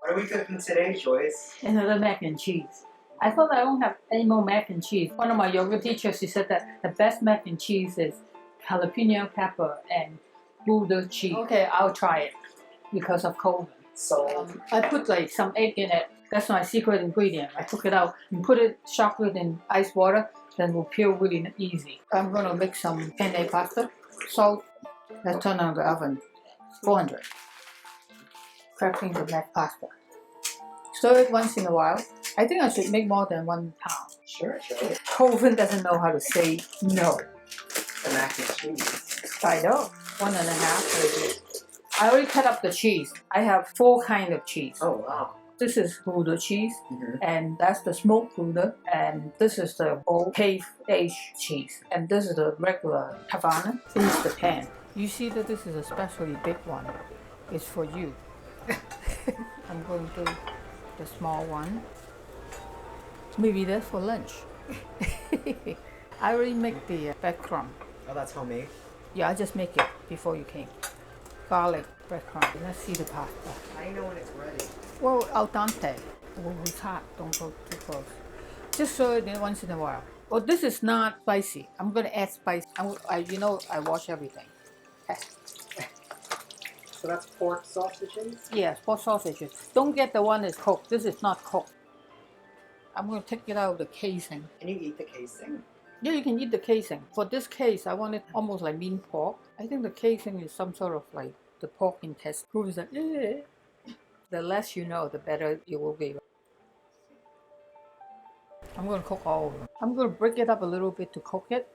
What are we cooking today, Joyce? Another mac and cheese. I thought I don't have any more mac and cheese. One of my yoga teachers, she said that the best mac and cheese is jalapeno pepper and Gouda cheese. Okay, I'll try it because of Colvin. So I put like some egg in it. That's my secret ingredient. I took it out and put it chocolate in ice water, then it will peel really easy. I'm gonna make some penne pasta. Salt. Let's turn on the oven. 400. Cracking the mac pasta. Stir it once in a while. I think I should make more than 1 pound. sure. Colvin doesn't know how to say no. The mac and cheese. I know. 1.5. I already cut up the cheese. I have 4 kinds of cheese. Oh wow. This is Gouda cheese, Mm-hmm. and that's the smoked Gouda, and this is the old cave-aged cheese, and this is the regular Havana. This is the pan. You see that this is a especially big one. It's for you. I'm going to do the small one. Maybe that's for lunch. I already make the breadcrumb. Oh, that's homemade. Yeah, I just make it before you came. Garlic breadcrumb. Let's see the pasta. How do you know when it's ready? Well, al dente. Oh, it's hot. Don't go too close. Just stir it in once in a while. Well, this is not spicy. I'm going to add spice. I wash everything. So that's pork sausages? Yes, pork sausages. Don't get the one that's cooked. This is not cooked. I'm going to take it out of the casing. Can you eat the casing? Yeah, you can eat the casing. For this case, I want it almost like lean pork. I think the casing is some sort of like the pork intestine. Who is that? The less you know, the better it will be. I'm going to cook all of them. I'm going to break it up a little bit to cook it.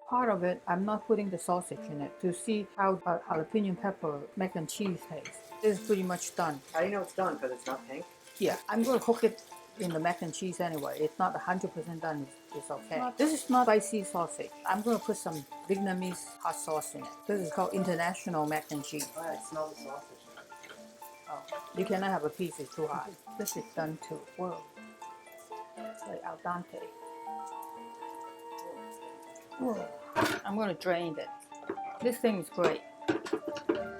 Part of it, I'm not putting the sausage in it to see how jalapeno pepper mac and cheese tastes. It's pretty much done. How do you know it's done? Because it's not pink? Yeah, I'm going to cook it in the mac and cheese anyway. It's not 100% done. It's okay. This is not spicy sausage. I'm going to put some Vietnamese hot sauce in it. This is called international mac and cheese. Oh, I smell the sausage. Oh, you cannot have a piece. It's too hot. This is done too. Whoa. It's like al dente. Whoa. I'm going to drain it. This thing is great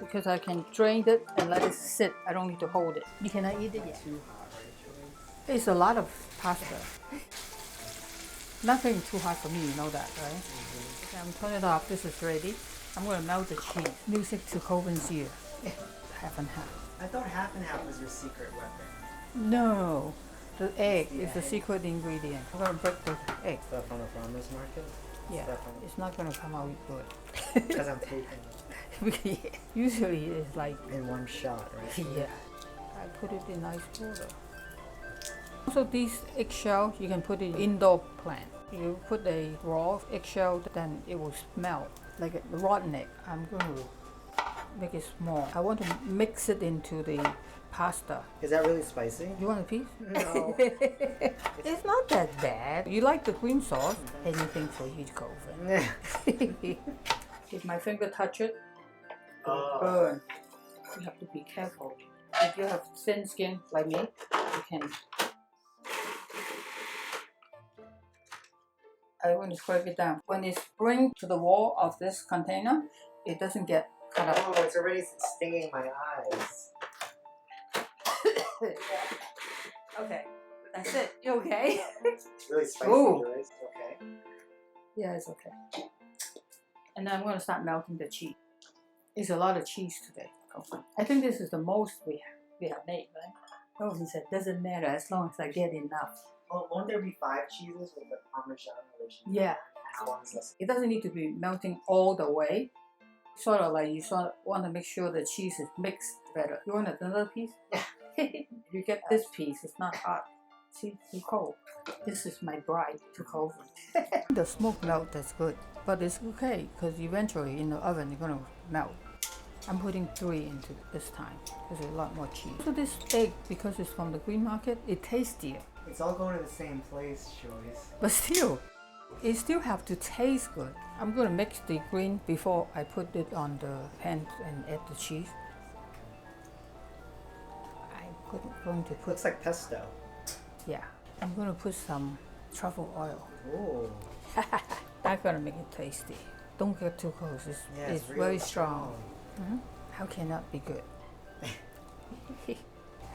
because I can drain it and let it sit. I don't need to hold it. You cannot eat it yet. Too hot, right? It's a lot of pasta. Nothing too hot for me, you know that, right? Okay, I'm turning it off. This is ready. I'm going to melt the cheese. Music to Colvin's ear. Half and half. I thought half and half was your secret weapon. No, the egg is the secret ingredient. I'm going to break the egg. Stuff on the farmer's market? Yeah, Stuff on it's not going to come out good. Because I'm taking it Usually it's like, in one shot, right? yeah. I put it in ice water. Also, these eggshells, you can put it in indoor plant. You put a raw eggshell, then it will smell like a rotten egg. I'm going to make it small. I want to mix it into the pasta. Is that really spicy? You want a piece? No. It's not that bad. You like the green sauce? Anything for you, Colvin. If my finger touch it, it will burn. You have to be careful. If you have thin skin like me, you can. I want to scrape it down. When it's bring to the wall of this container, it doesn't get cut up. Oh, it's already stinging my eyes. Okay, that's it. You okay? It's really spicy, Ooh. Joyce. Okay. Yeah, it's okay. And then I'm going to start melting the cheese. It's a lot of cheese today. I think this is the most we have made, right? Oh, he said, doesn't matter as long as I get enough. Well, won't there be 5 cheeses with the Parmigiano-Reggiano? Yeah. How long is this? It doesn't need to be melting all the way. Sort of like you want to make sure the cheese is mixed better. You want another piece? Yeah. You get this piece, it's not hot. See, it's cold. This is my bride to Colvin. The smoke melt, that's good. But it's okay, because eventually in the oven, it's going to melt. I'm putting 3 into this time. There's a lot more cheese. So this egg, because it's from the green market, it's tastier. It's all going to the same place, Joyce. But still, it still have to taste good. I'm going to mix the green before I put it on the pan and add the cheese. I'm going to put, Looks like pesto. yeah, I'm going to put some truffle oil. Ooh. That's going to make it tasty. Don't get too close. It's really very strong. How can that be good?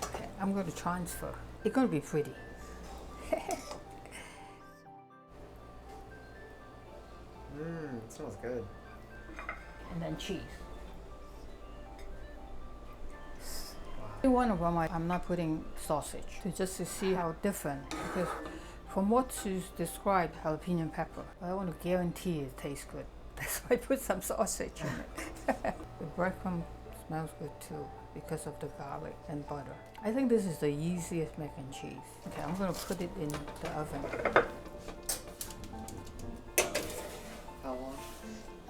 Okay, I'm going to transfer. It's going to be pretty. It smells good. And then cheese. One of them, I'm not putting sausage, just to see how different. Because from what you described, jalapeno pepper, I want to guarantee it tastes good. That's why I put some sausage in it. The breadcrumb smells good too because of the garlic and butter. I think this is the easiest mac and cheese. Okay, I'm going to put it in the oven. How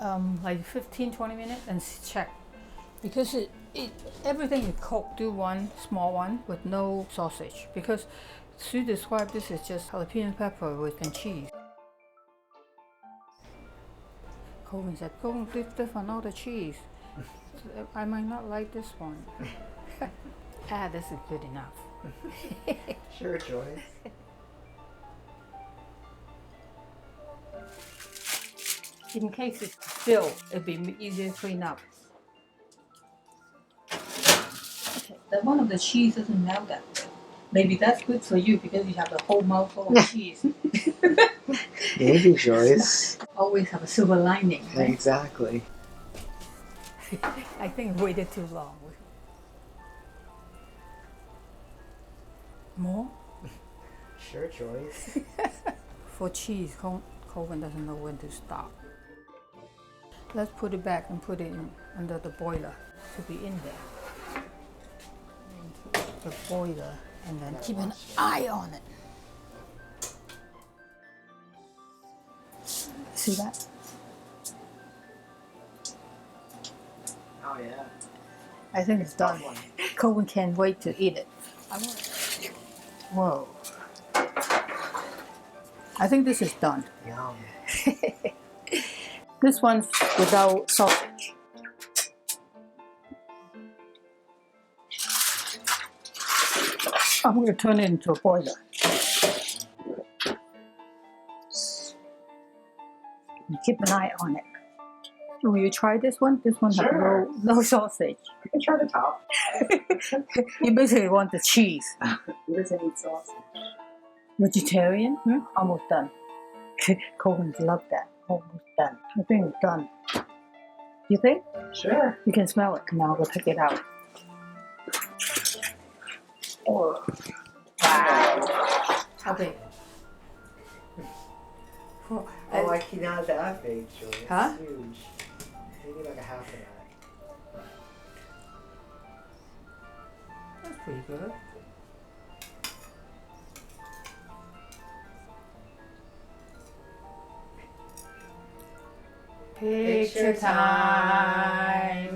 long? Like 15-20 minutes and check. Because everything is cooked. Do one small one with no sausage. Because Sue described this as just jalapeno pepper with and cheese. Colvin said, go different all the cheese. I might not like this one. This is good enough. Sure, Joyce. In case it's spilled, it'd be easier to clean up. Okay, that one of the cheese doesn't melt that good. Maybe that's good for you because you have a whole mouthful of cheese. Maybe, Joyce. Always have a silver lining, right? Exactly. I think I waited too long. More? Sure, Joyce. For cheese, Colvin doesn't know when to stop. Let's put it back and put it in under the boiler to be in there. Into the boiler and then keep an eye on it. See that? Oh, yeah. I think it's done. Colvin can't wait to eat it. Whoa. I think this is done. Yum. This one's without sausage. I'm going to turn it into a boiler. And keep an eye on it. Will you try this one? This one Sure. has no sausage. You can try the top. You basically want the cheese. Who doesn't eat sausage? Vegetarian? Almost done. Colvin love that. Almost done. I think it's done. You think? Sure. You can smell it. Now we'll take it out. Oh. Wow. How big? Oh, like not that big, Joyce. Huh? It's huge. Maybe like a half of that. That's pretty good. Picture time.